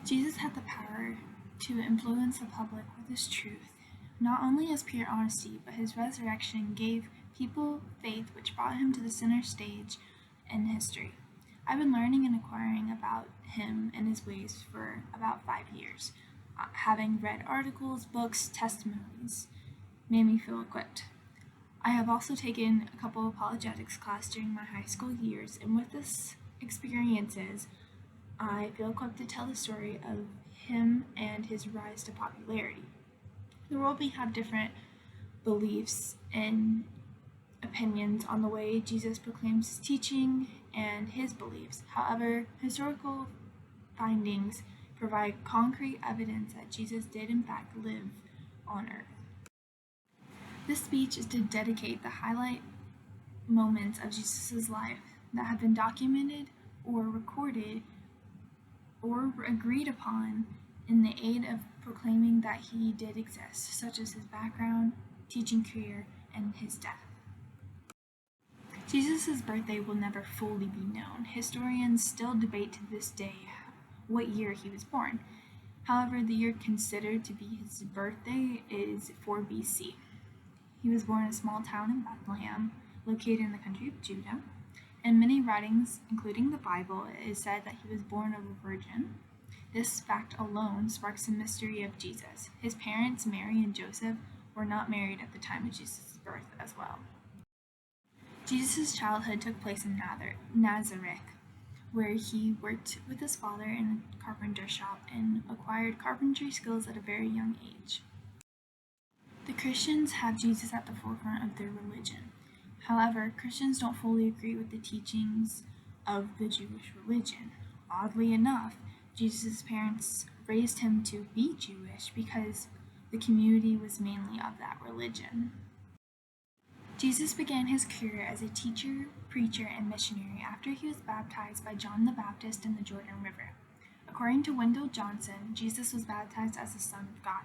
Jesus had the power to influence the public with his truth. Not only his pure honesty, but his resurrection gave people faith which brought him to the center stage in history. I've been learning and acquiring about him and his ways for about 5 years. Having read articles, books, testimonies made me feel equipped. I have also taken a couple of apologetics class during my high school years, and with this experiences, I feel equipped to tell the story of him and his rise to popularity. The world may have different beliefs and opinions on the way Jesus proclaims his teaching and his beliefs. However, historical findings provide concrete evidence that Jesus did in fact live on earth. This speech is to dedicate the highlight moments of Jesus' life that have been documented or recorded or agreed upon in the aid of proclaiming that he did exist, such as his background, teaching career, and his death. Jesus' birthday will never fully be known. Historians still debate to this day what year he was born. However, the year considered to be his birthday is 4 BC. He was born in a small town in Bethlehem, located in the country of Judah. In many writings, including the Bible, it is said that he was born of a virgin. This fact alone sparks the mystery of Jesus. His parents, Mary and Joseph, were not married at the time of Jesus' birth as well. Jesus' childhood took place in Nazareth, where he worked with his father in a carpenter shop and acquired carpentry skills at a very young age. The Christians have Jesus at the forefront of their religion. However, Christians don't fully agree with the teachings of the Jewish religion. Oddly enough, Jesus' parents raised him to be Jewish because the community was mainly of that religion. Jesus began his career as a teacher, preacher, and missionary after he was baptized by John the Baptist in the Jordan River. According to Wendell Johnson, Jesus was baptized as the Son of God.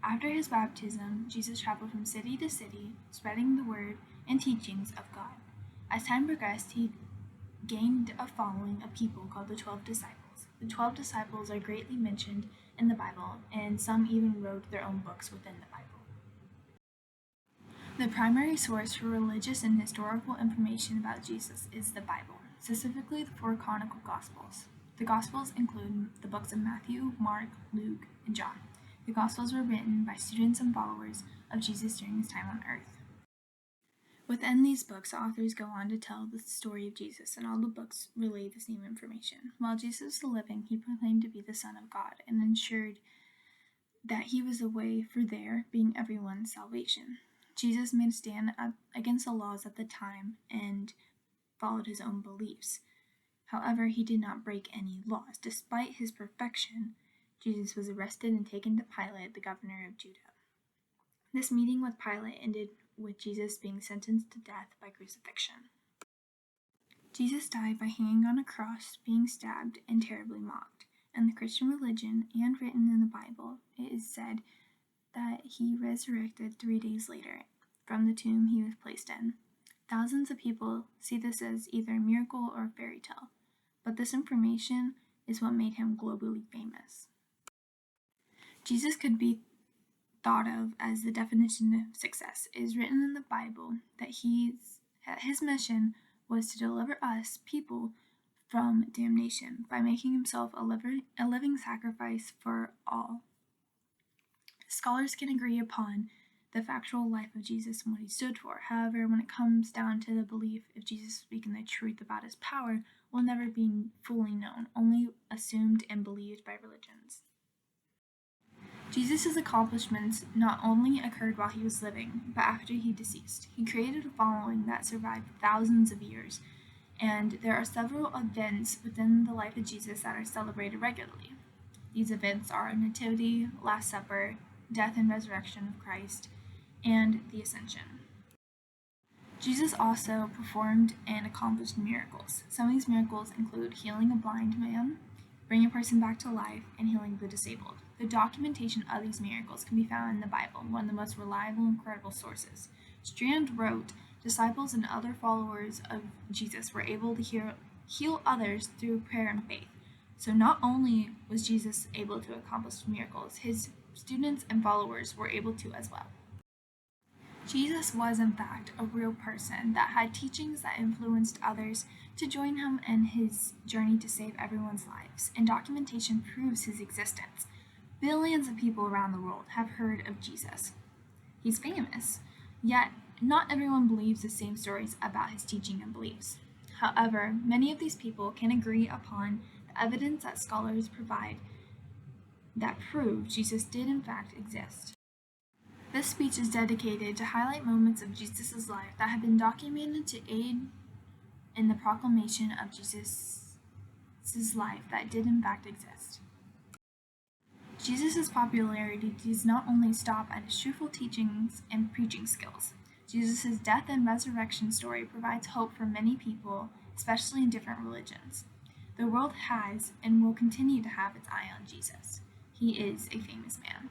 After his baptism, Jesus traveled from city to city, spreading the word and teachings of God. As time progressed, he gained a following of people called the 12 disciples. The 12 disciples are greatly mentioned in the Bible, and some even wrote their own books within the Bible. The primary source for religious and historical information about Jesus is the Bible, specifically the 4 canonical Gospels. The Gospels include the books of Matthew, Mark, Luke, and John. The Gospels were written by students and followers of Jesus during his time on earth. Within these books, the authors go on to tell the story of Jesus, and all the books relay the same information. While Jesus was living, he proclaimed to be the Son of God and ensured that he was the way for their, being everyone's, salvation. Jesus made a stand against the laws at the time and followed his own beliefs. However, he did not break any laws. Despite his perfection, Jesus was arrested and taken to Pilate, the governor of Judah. This meeting with Pilate ended with Jesus being sentenced to death by crucifixion. Jesus died by hanging on a cross, being stabbed, and terribly mocked. In the Christian religion and written in the Bible, it is said that he resurrected 3 days later from the tomb he was placed in. Thousands of people see this as either a miracle or a fairy tale, but this information is what made him globally famous. Jesus could be thought of as the definition of success. It is written in the Bible that his mission was to deliver us, people, from damnation by making himself a living sacrifice for all. Scholars can agree upon the factual life of Jesus and what he stood for. However, when it comes down to the belief if Jesus speaking the truth about his power will never be fully known, only assumed and believed by religions. Jesus' accomplishments not only occurred while he was living, but after he deceased. He created a following that survived thousands of years, and there are several events within the life of Jesus that are celebrated regularly. These events are Nativity, Last Supper, death and resurrection of Christ, and the Ascension. Jesus also performed and accomplished miracles. Some of these miracles include healing a blind man, bringing a person back to life, and healing the disabled. The documentation of these miracles can be found in the Bible, one of the most reliable and credible sources. Strand wrote, "Disciples and other followers of Jesus were able to heal others through prayer and faith. So not only was Jesus able to accomplish miracles, his students and followers were able to as well. Jesus was in fact a real person that had teachings that influenced others to join him in his journey to save everyone's lives, and documentation proves his existence. Billions of people around the world have heard of Jesus. He's famous, yet not everyone believes the same stories about his teaching and beliefs. However, many of these people can agree upon the evidence that scholars provide that prove Jesus did in fact exist. This speech is dedicated to highlight moments of Jesus' life that have been documented to aid in the proclamation of Jesus' life that did in fact exist. Jesus' popularity does not only stop at his truthful teachings and preaching skills. Jesus' death and resurrection story provides hope for many people, especially in different religions. The world has and will continue to have its eye on Jesus. He is a famous man.